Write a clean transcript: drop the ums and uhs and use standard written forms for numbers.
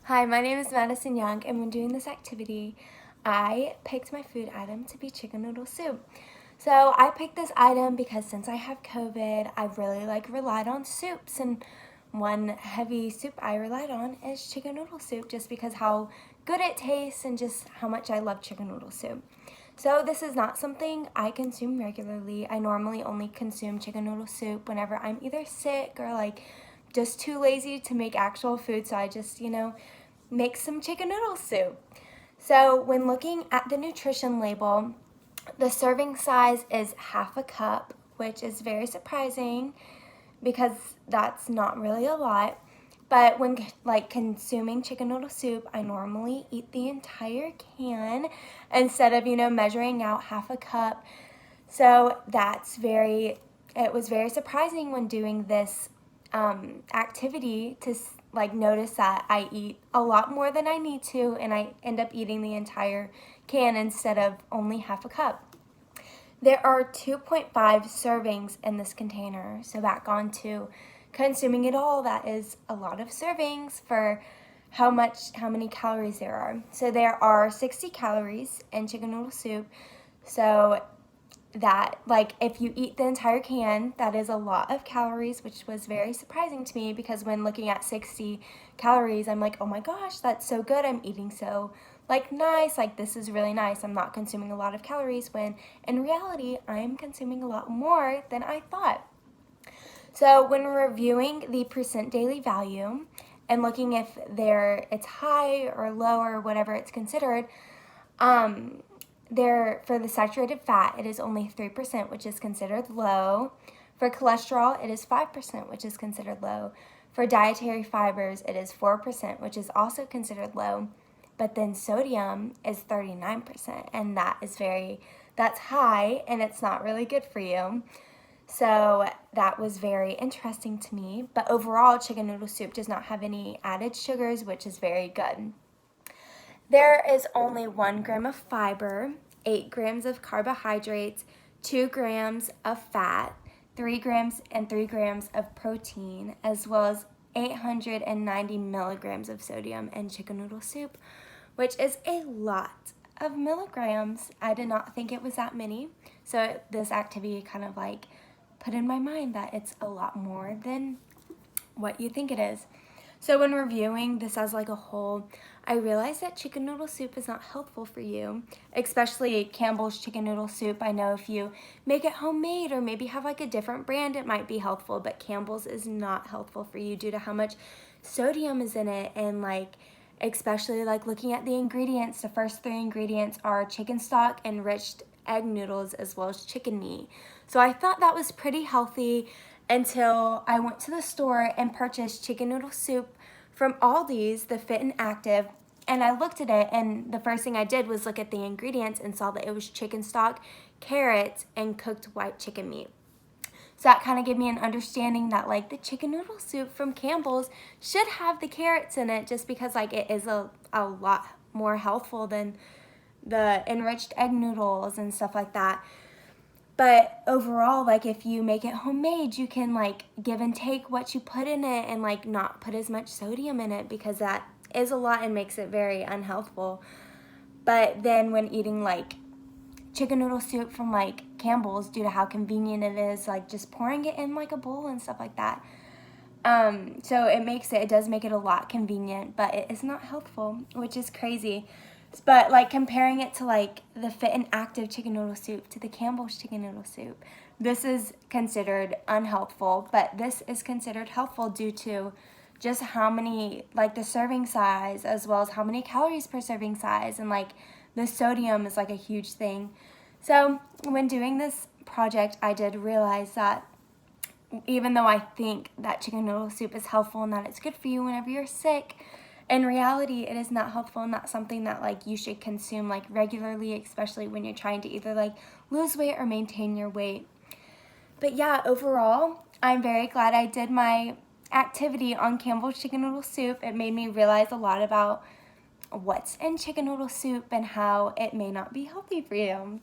Hi, my name is Madison Young, and when doing this activity, I picked my food item to be chicken noodle soup. So I picked this item because since I have COVID, I've really relied on soups, and one heavy soup I relied on is chicken noodle soup just because how good it tastes and just how much I love chicken noodle soup. So this is not something I consume regularly. I normally only consume chicken noodle soup whenever I'm either sick or just too lazy to make actual food, so I just, make some chicken noodle soup. So when looking at the nutrition label, the serving size is half a cup, which is very surprising because that's not really a lot. But when consuming chicken noodle soup, I normally eat the entire can instead of, measuring out half a cup. So it was very surprising when doing this activity to notice that I eat a lot more than I need to, and I end up eating the entire can instead of only half a cup. There are 2.5 servings in this container, so back on to consuming it all, that is a lot of servings for how many calories there are. So there are 60 calories in chicken noodle soup, so that if you eat the entire can, that is a lot of calories, which was very surprising to me because when looking at 60 calories, I'm like, oh my gosh, that's so good. I'm eating so nice, this is really nice. I'm not consuming a lot of calories when in reality I'm consuming a lot more than I thought. So when reviewing the percent daily value and looking if it's high or low or whatever it's considered, for the saturated fat, it is only 3%, which is considered low. For cholesterol, it is 5%, which is considered low. For dietary fibers, it is 4%, which is also considered low. But then sodium is 39%, and that's high, and it's not really good for you. So that was very interesting to me. But overall, chicken noodle soup does not have any added sugars, which is very good. There is only 1 gram of fiber, 8 grams of carbohydrates, 2 grams of fat, 3 grams and 3 grams of protein, as well as 890 milligrams of sodium in chicken noodle soup, which is a lot of milligrams. I did not think it was that many. So this activity kind of put in my mind that it's a lot more than what you think it is. So when reviewing this as a whole, I realized that chicken noodle soup is not healthful for you, especially Campbell's chicken noodle soup. I know if you make it homemade or maybe have a different brand, it might be helpful, but Campbell's is not helpful for you due to how much sodium is in it. And especially looking at the ingredients, the first 3 ingredients are chicken stock, enriched egg noodles, as well as chicken meat. So I thought that was pretty healthy until I went to the store and purchased chicken noodle soup from Aldi's, the Fit and Active, and I looked at it, and the first thing I did was look at the ingredients and saw that it was chicken stock, carrots, and cooked white chicken meat. So that kind of gave me an understanding that the chicken noodle soup from Campbell's should have the carrots in it just because it is a lot more healthful than the enriched egg noodles and stuff like that. But overall, if you make it homemade, you can give and take what you put in it and not put as much sodium in it because that is a lot and makes it very unhealthful. But then when eating chicken noodle soup from Campbell's, due to how convenient it is, just pouring it in a bowl and stuff like that. So it does make it a lot convenient, but it is not healthful, which is crazy. But comparing it to the Fit and Active chicken noodle soup to the Campbell's chicken noodle soup, this is considered unhealthful, but this is considered helpful due to just how many the serving size, as well as how many calories per serving size, and the sodium is a huge thing. So when doing this project, I did realize that even though I think that chicken noodle soup is helpful and that it's good for you whenever you're sick, in reality, it is not helpful and not something that you should consume regularly, especially when you're trying to either lose weight or maintain your weight. But yeah, overall, I'm very glad I did my activity on Campbell's chicken noodle soup. It made me realize a lot about what's in chicken noodle soup and how it may not be healthy for you.